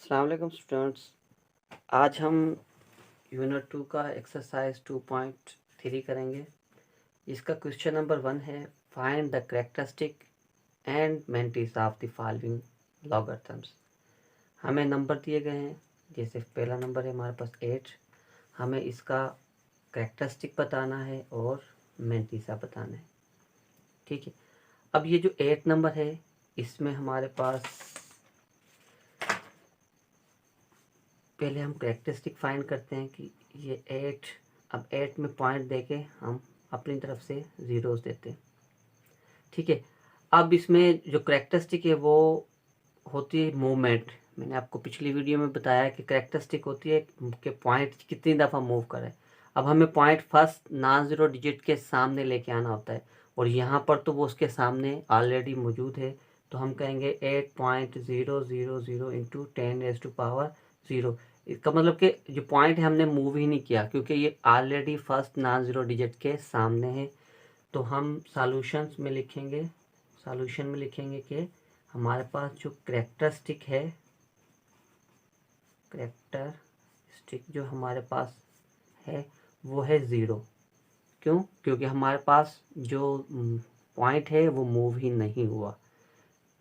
अस्सलाम वालेकुम स्टूडेंट्स। आज हम यूनिट 2 का एक्सरसाइज 2.3 करेंगे। इसका क्वेश्चन नंबर 1 है, find the characteristic and mantis of the following logarithms. हमें नंबर दिए गए हैं, जैसे पहला नंबर है हमारे पास 8। हमें इसका कैरेक्टरिस्टिक बताना है और मेंटिसा बताना है। ठीक है, अब ये जो 8 नंबर है इसमें हमारे पास पहले हम कैरेक्टरिस्टिक फाइंड करते हैं कि ये 8, अब 8 में पॉइंट देके हम अपनी तरफ से ज़ीरोज़ देते हैं। ठीक है, अब इसमें जो कैरेक्टरिस्टिक है वो होती है मूवमेंट। मैंने आपको पिछली वीडियो में बताया कि कैरेक्टरिस्टिक होती है कि पॉइंट कितनी दफ़ा मूव करे। अब हमें point first non zero digit के सामने लेके आना होता है और यहाँ पर तो वो उसके सामने ऑलरेडी मौजूद है, तो हम कहेंगे 8.000 इंटू 10⁻⁴। इसका मतलब कि जो पॉइंट है हमने मूव ही नहीं किया क्योंकि ये already first non zero digit के सामने है। तो हम सॉल्यूशंस में लिखेंगे, सॉल्यूशन में लिखेंगे कि हमारे पास जो कैरेक्टरिस्टिक है, कैरेक्टरिस्टिक जो हमारे पास है वो है 0। क्यों? क्योंकि हमारे पास जो पॉइंट है वो मूव ही नहीं हुआ,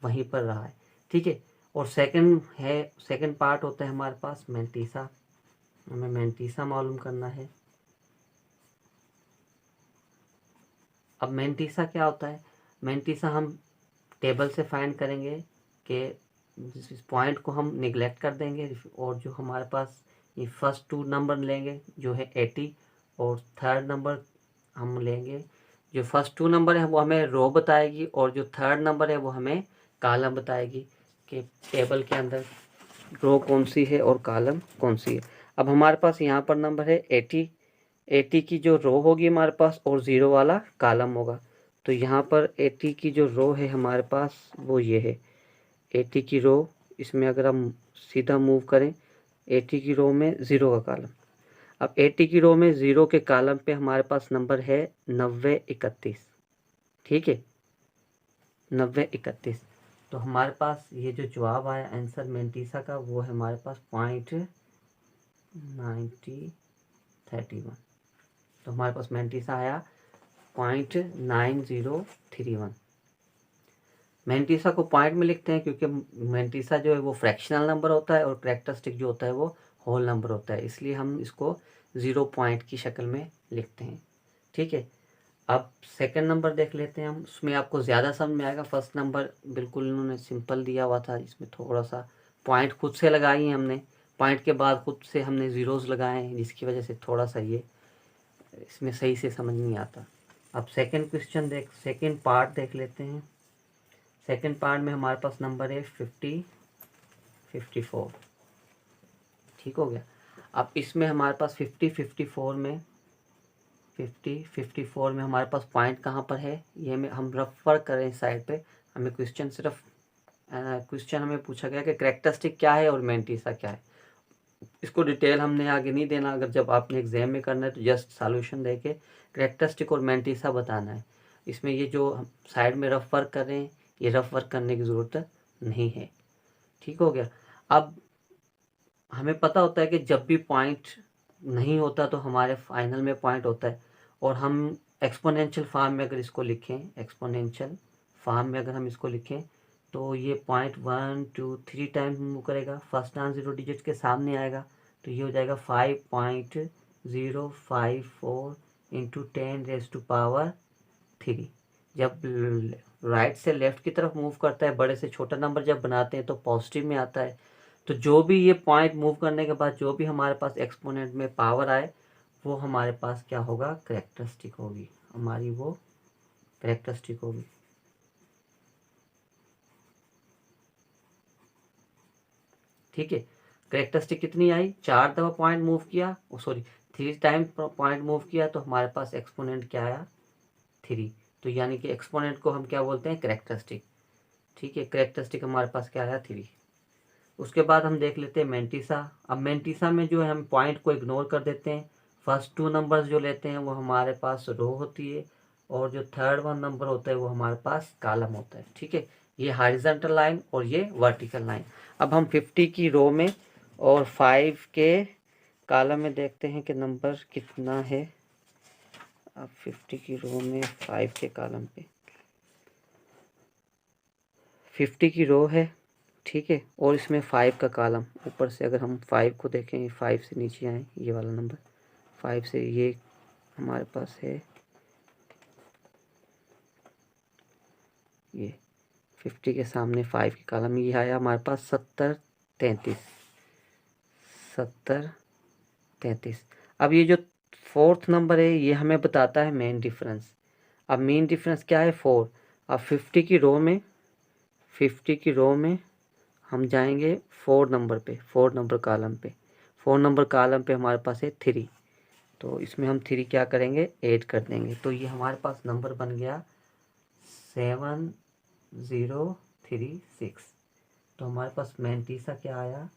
वहीं पर रहा है। ठीक है, और सेकंड पार्ट होता है हमारे पास मेंटिसा। हमें मेंटिसा मालूम करना है। अब मेंटिसा क्या होता है? मेंटिसा हम टेबल से फाइंड करेंगे कि इस पॉइंट को हम निगलेक्ट कर देंगे और जो हमारे पास ये फर्स्ट 2 नंबर लेंगे जो है 80 और थर्ड नंबर हम लेंगे। जो फर्स्ट 2 नंबर है वो हमें रो बताएगी और जो थर्ड नंबर है वो हमें कॉलम बताएगी कि टेबल के अंदर रो कौन सी है और कॉलम कौन सी है। अब हमारे पास यहाँ पर नंबर है 80 की जो रो होगी हमारे पास और 0 वाला कॉलम होगा। तो यहाँ पर 80 की जो रो है हमारे पास वो ये है 80 की रो। इसमें अगर हम सीधा मूव करें 80 की रो में 0 का कॉलम। अब 80 की रो में 0 के कॉलम पे हमारे पास नंबर है 9031। ठीक है, 9031। तो हमारे पास ये जो जवाब आया आंसर मेंटिसा का वो है हमारे पास 0.9031। तो हमारे पास मेंटिसा आया 0.9031। मेंटिसा को पॉइंट में लिखते हैं क्योंकि मेंटिसा जो है वो फ्रैक्शनल नंबर होता है और कैरेक्टरिस्टिक जो होता है वो होल नंबर होता है, इसलिए हम इसको 0 पॉइंट की शक्ल में लिखते हैं। ठीक है, अब सेकंड नंबर देख लेते हैं हम। उसमें आपको ज़्यादा समझ में आएगा। फर्स्ट नंबर बिल्कुल इन्होंने सिंपल दिया हुआ था, इसमें थोड़ा सा पॉइंट खुद से लगाई हैं हमने, पॉइंट के बाद खुद से हमने ज़ीरोज़ लगाए हैं, जिसकी वजह से थोड़ा सा ये इसमें सही से समझ नहीं आता। अब सेकंड पार्ट देख लेते हैं। सेकंड पार्ट में हमारे पास नंबर है 54। ठीक हो गया। अब इसमें हमारे पास 54 में हमारे पास पॉइंट कहाँ पर है ये हम रेफर करें साइड पे। हमें क्वेश्चन हमें पूछा गया कि कैरेक्टरिस्टिक क्या है और मेंटिसा क्या है। इसको डिटेल हमने आगे नहीं देना, अगर जब आपने एग्जाम में करना है तो जस्ट सॉल्यूशन देके कैरेक्टरिस्टिक और मेंटिसा बताना है। इसमें ये जो हम साइड में रफ वर्क कर रहे हैं ये रफ वर्क करने की ज़रूरत नहीं है। ठीक हो गया। अब हमें पता होता है कि जब भी पॉइंट नहीं होता तो हमारे फाइनल में पॉइंट होता है, और हम एक्सपोनेंशियल फॉर्म में अगर इसको लिखें, एक्सपोनेंशियल फॉर्म में अगर हम इसको लिखें तो ये पॉइंट 1 2 3 टाइम्स मूव करेगा, फर्स्ट नॉन ज़ीरो डिजिट के सामने आएगा, तो ये हो जाएगा 5.054 इंटू 10⁻³ जब राइट से लेफ्ट की तरफ मूव करता है, बड़े से छोटा नंबर जब बनाते हैं तो पॉजिटिव में आता है। तो जो भी ये पॉइंट मूव करने के बाद जो भी हमारे पास एक्सपोनेंट में पावर आए वो हमारे पास क्या होगा, कैरेक्टरिस्टिक होगी हमारी, वो कैरेक्टरिस्टिक होगी। ठीक है, कैरेक्टरिस्टिक कितनी आई, 4 दफ़ा पॉइंट मूव किया, 3 टाइम पॉइंट मूव किया, तो हमारे पास एक्सपोनेंट क्या आया, 3। तो यानी कि एक्सपोनेंट को हम क्या बोलते हैं, कैरेक्टरिस्टिक। ठीक है, कैरेक्टरिस्टिक हमारे पास क्या आया, 3। उसके बाद हम देख लेते हैं मेंटिसा। अब मेंटिसा में जो है हम पॉइंट को इग्नोर कर देते हैं, फर्स्ट 2 नंबर्स जो लेते हैं वो हमारे पास रो होती है और जो थर्ड 1 नंबर होता है वो हमारे पास कॉलम होता है। ठीक है, ये हॉरिजॉन्टल लाइन और ये वर्टिकल लाइन। अब हम 50 की रो में और 5 के कॉलम में देखते हैं कि नंबर कितना है। अब 50 की रो में 5 के कॉलम पे 50 की रो है, ठीक है, और इसमें 5 का कॉलम। ऊपर से अगर हम 5 को देखें, 5 से नीचे आए, ये वाला नंबर 5 से ये हमारे पास है, ये 50 के सामने 5 के कॉलम, ये आया हमारे पास 70 33। अब ये जो फोर्थ नंबर है ये हमें बताता है मेन डिफरेंस। अब मेन डिफरेंस क्या है? 4। अब 50 की रो में हम जाएंगे 4 नंबर पे, 4 नंबर कॉलम पे। 4 नंबर कॉलम पे हमारे पास है 3, तो इसमें हम 3 क्या करेंगे? ऐड कर देंगे। तो ये हमारे पास नंबर बन गया 7036। तो हमारे पास मैंतीसा क्या आया?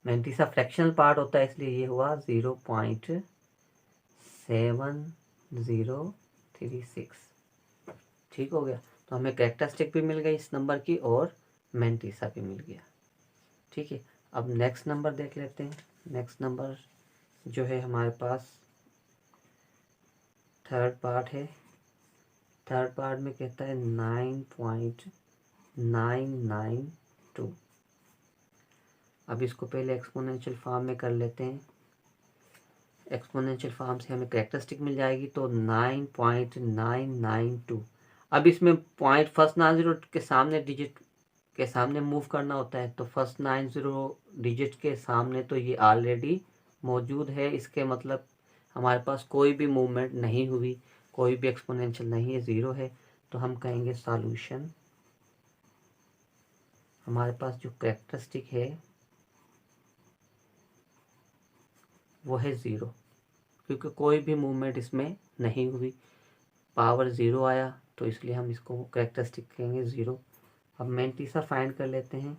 मैंतीसा फ्रैक्शनल पार्ट होता है, इसलिए ये हुआ 0.7036। ठीक हो गया। तो हमें कैरेक्टरिस्टिक भी मिल गई इस नंबर की और मैंतीसा भी मिल गया। ठीक है, अब नेक्स्ट नंबर देख लेते हैं। नेक्स्ट नंबर जो है हमारे पास थर्ड पार्ट है। थर्ड पार्ट में कहता है 9.992। अब इसको पहले एक्सपोनेंशियल फॉर्म में कर लेते हैं। एक्सपोनेंशियल फॉर्म से हमें कैरेक्टरिस्टिक मिल जाएगी, तो 9.992। अब इसमें पॉइंट फर्स्ट 90 के सामने डिजिट के सामने मूव करना होता है, तो फर्स्ट 90 डिजिट के सामने तो ये ऑलरेडी मौजूद है। इसके मतलब हमारे पास कोई भी मूवमेंट नहीं हुई, कोई भी एक्सपोनेंशियल नहीं है, 0 है। तो हम कहेंगे सॉल्यूशन, हमारे पास जो कैरेक्टरिस्टिक है वो है 0, क्योंकि कोई भी मूवमेंट इसमें नहीं हुई, पावर 0 आया, तो इसलिए हम इसको कैरेक्टरिस्टिक कहेंगे 0। अब मैंतीसा फाइंड कर लेते हैं।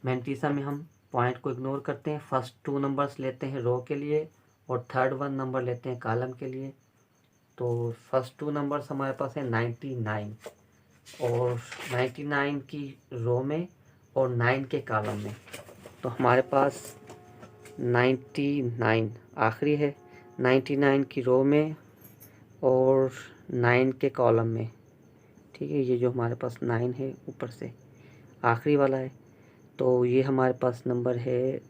मैंतीसा में हम पॉइंट को इग्नोर करते हैं, फर्स्ट 2 नंबर्स लेते हैं रो के लिए और थर्ड 1 नंबर लेते हैं कॉलम के लिए। तो फर्स्ट 2 नंबर्स हमारे पास है 99 और 99 की रो में और 9 के कॉलम में। तो हमारे पास 99 आखिरी है, 99 की रो में और 9 के कॉलम में। ठीक है, ये जो हमारे पास 9 है ऊपर से आखिरी वाला है, तो ये हमारे पास नंबर है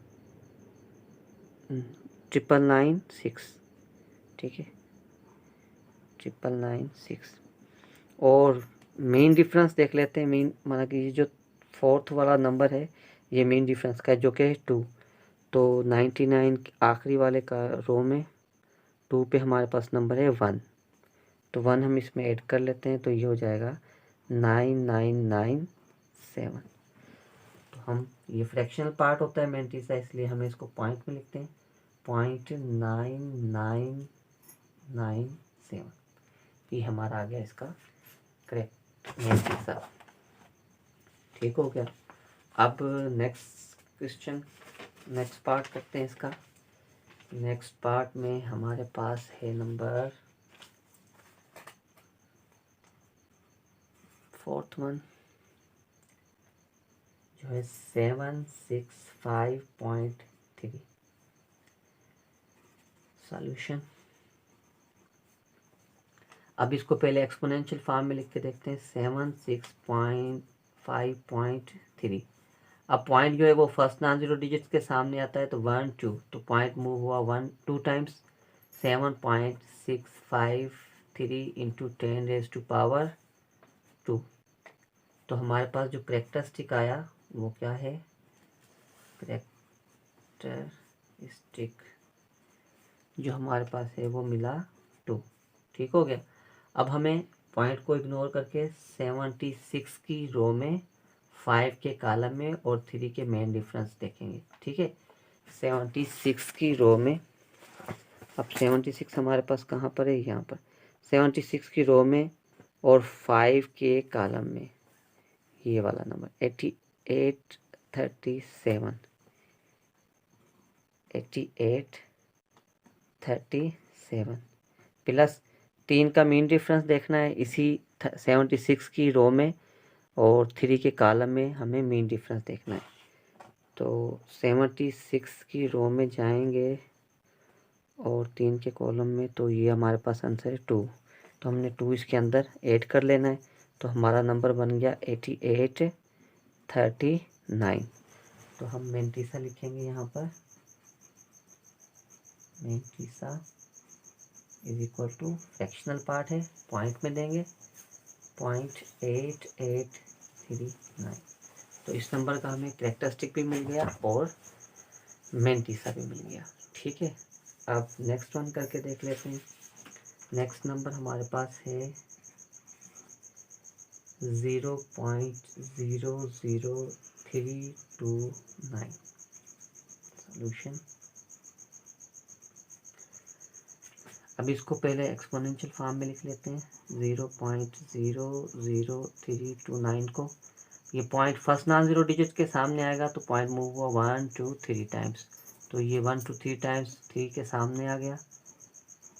996। ठीक है, 996। और मेन डिफरेंस देख लेते हैं। मेन माना कि ये जो फोर्थ वाला नंबर है ये मेन डिफरेंस का है, जो कि है 2। तो 99 आखिरी वाले का रो में 2 पे हमारे पास नंबर है 1, तो 1 हम इसमें ऐड कर लेते हैं, तो ये हो जाएगा 9997। तो हम ये फ्रैक्शनल पार्ट होता है मैंतीसा, इसलिए हमें इसको पॉइंट में लिखते हैं, 0.9997। ये हमारा आ गया इसका करेक्ट मैंतीसा। ठीक हो गया। अब नेक्स्ट क्वेश्चन, नेक्स्ट पार्ट करते हैं इसका। नेक्स्ट पार्ट में हमारे पास है नंबर फोर्थ वन, जो है 765.3। सॉल्यूशन, अब इसको पहले एक्सपोनेंशियल फॉर्म में लिख के देखते हैं, 765.3। अब पॉइंट जो है वो फर्स्ट 90 डिजिट्स के सामने आता है, तो 1 2, तो पॉइंट मूव हुआ 1 2 टाइम्स। 7.653 इंटू 10⁻²। तो हमारे पास जो कैरेक्टरिस्टिक आया वो क्या है? कैरेक्टरिस्टिक जो हमारे पास है वो मिला 2। ठीक हो गया। अब हमें पॉइंट को इग्नोर करके 76 की रो में 5 के कॉलम में और 3 के मेन डिफरेंस देखेंगे। ठीक है, 76 की रो में, अब 76 हमारे पास कहाँ पर है? यहाँ पर 76 की रो में और 5 के कॉलम में, ये वाला नंबर 8837। 37 प्लस 3 का मीन डिफरेंस देखना है इसी 76 की रो में, और 3 के कॉलम में हमें मीन डिफरेंस देखना है। तो 76 की रो में जाएंगे और 3 के कॉलम में, तो ये हमारे पास आंसर है 2। तो हमने 2 इसके अंदर ऐड कर लेना है, तो हमारा नंबर बन गया 8839। तो हम मेंटीसा लिखेंगे यहाँ पर, mantissa is equal to fractional part है, पॉइंट में देंगे 0.8839। तो इस नंबर का हमें कैरेक्टरिस्टिक भी मिल गया और मेंटीसा भी मिल गया। ठीक है, अब नेक्स्ट वन करके देख लेते हैं। नेक्स्ट नंबर हमारे पास है 0.00329। सॉल्यूशन, अब इसको पहले एक्सपोनेंशियल फॉर्म में लिख लेते हैं। 0.00329 को, ये point first non zero digit के सामने आएगा तो पॉइंट मूव हुआ 1 2 3 टाइम्स, तो ये 1 2 3 टाइम्स 3 के सामने आ गया।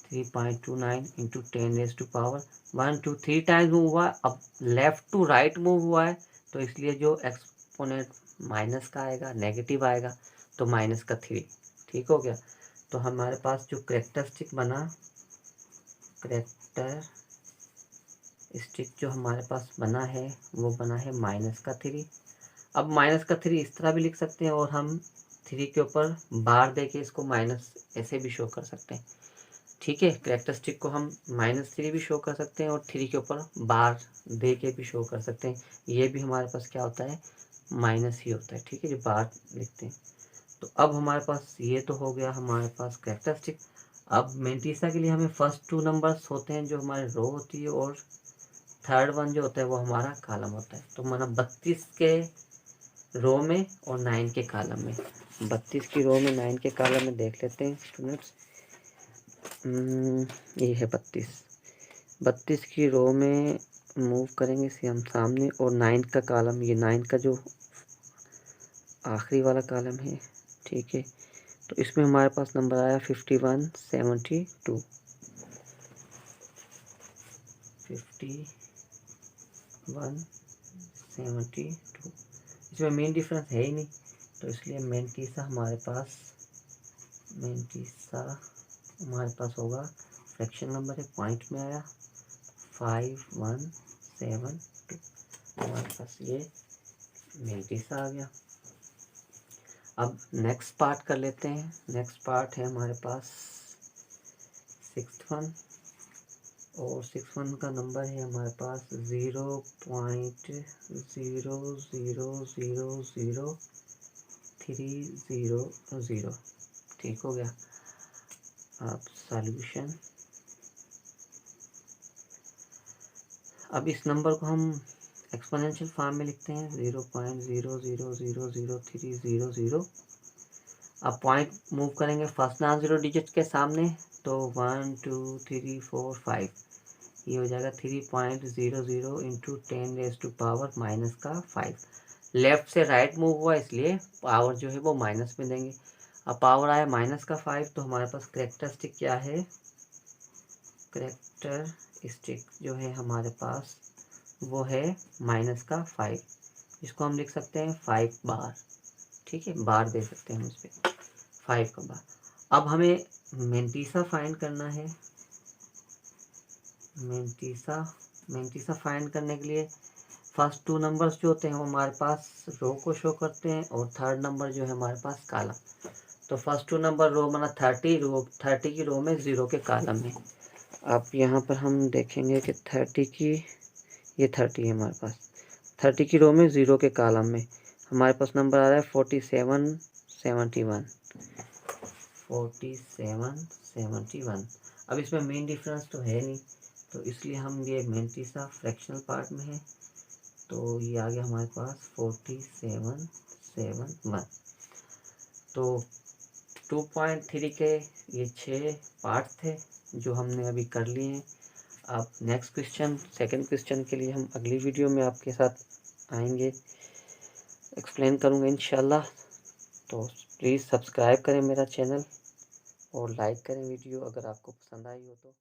3.29 इंटू 10⁻⁴ 1 2 3 टाइम्स मूव हुआ। अब लेफ्ट टू राइट मूव हुआ है, तो इसलिए जो एक्सपोनेंट माइनस का आएगा, नेगेटिव आएगा, तो माइनस का 3। ठीक हो गया। तो हमारे पास जो कैरेक्टरिस्टिक बना, कैरेक्टरिस्टिक जो हमारे पास बना है वो बना है माइनस का 3। अब माइनस का 3 इस तरह भी लिख सकते हैं, और हम 3 के ऊपर बार दे के इसको माइनस ऐसे भी शो कर सकते हैं। ठीक है, कैरेक्टरिस्टिक को हम -3 भी शो कर सकते हैं और 3 के ऊपर बार दे के भी शो कर सकते हैं। ये भी हमारे पास क्या होता है, माइनस ही होता है। ठीक है, जो बार लिखते हैं। तो अब हमारे पास ये तो हो गया हमारे पास कैरेक्टरिस्टिक। अब मेंटीसा के लिए हमें फर्स्ट 2 नंबर्स होते हैं जो हमारी रो होती है, और थर्ड वन जो होता है वो हमारा कॉलम होता है। तो हमारा 32 के रो में और 9 के कॉलम में, 32 की रो में 9 के कॉलम में देख लेते हैं स्टूडेंट्स। ये है 32 की रो में मूव करेंगे इसे हम सामने, और 9 का कॉलम, ये 9 का जो आखिरी वाला कॉलम है। ठीक है, तो इसमें हमारे पास नंबर आया 5172। 5172, इसमें मेन डिफरेंस है ही नहीं, तो इसलिए मेंटीसा हमारे पास होगा, फ्रैक्शन नंबर है, पॉइंट में आया 5172, हमारे पास ये मेंटीसा आ गया। अब नेक्स्ट पार्ट कर लेते हैं। नेक्स्ट पार्ट है हमारे पास 6th वन, और 6th वन का नंबर है हमारे पास 0.0000300। ठीक हो गया। अब सॉल्यूशन, अब इस नंबर को हम एक्सपोनेंशियल फॉर्म में लिखते हैं 0.0000300। अब पॉइंट मूव करेंगे फर्स्ट नॉन जीरो डिजिट के सामने, तो 1 2 3 4 5, ये हो जाएगा 3.00 इंटू 10⁻⁻⁻5। लेफ्ट से राइट मूव हुआ, इसलिए पावर जो है वो माइनस में देंगे। अब पावर आया -5, तो हमारे पास कैरेक्टरिस्टिक क्या है, कैरेक्टरिस्टिक जो है हमारे पास वो है -5। इसको हम लिख सकते हैं 5 बार। ठीक है, बार दे सकते हैं हम इस पर 5 का बार। अब हमें मेंटीसा फाइंड करना है। मेंटीसा फाइंड करने के लिए फर्स्ट 2 नंबर्स जो होते हैं वो हमारे पास रो को शो करते हैं, और थर्ड नंबर जो है हमारे पास कॉलम। तो फर्स्ट 2 नंबर रो माना 30 की रो में 0 के कॉलम में। अब यहाँ पर हम देखेंगे कि 30 की, ये 30 है हमारे पास, 30 की रो में 0 के कॉलम में हमारे पास नंबर आ रहा है 4771। 4771। अब इसमें मेन डिफरेंस तो है नहीं, तो इसलिए हम ये मेंटीसा फ्रैक्शनल पार्ट में है, तो ये आ गया हमारे पास 4771। तो 2.3 के ये 6 पार्ट्स थे जो हमने अभी कर लिए हैं। अब नेक्स्ट क्वेश्चन, सेकंड क्वेश्चन के लिए हम अगली वीडियो में आपके साथ आएंगे, एक्सप्लेन करूँगा इंशाल्लाह। तो प्लीज़ सब्सक्राइब करें मेरा चैनल, और लाइक करें वीडियो अगर आपको पसंद आई हो तो।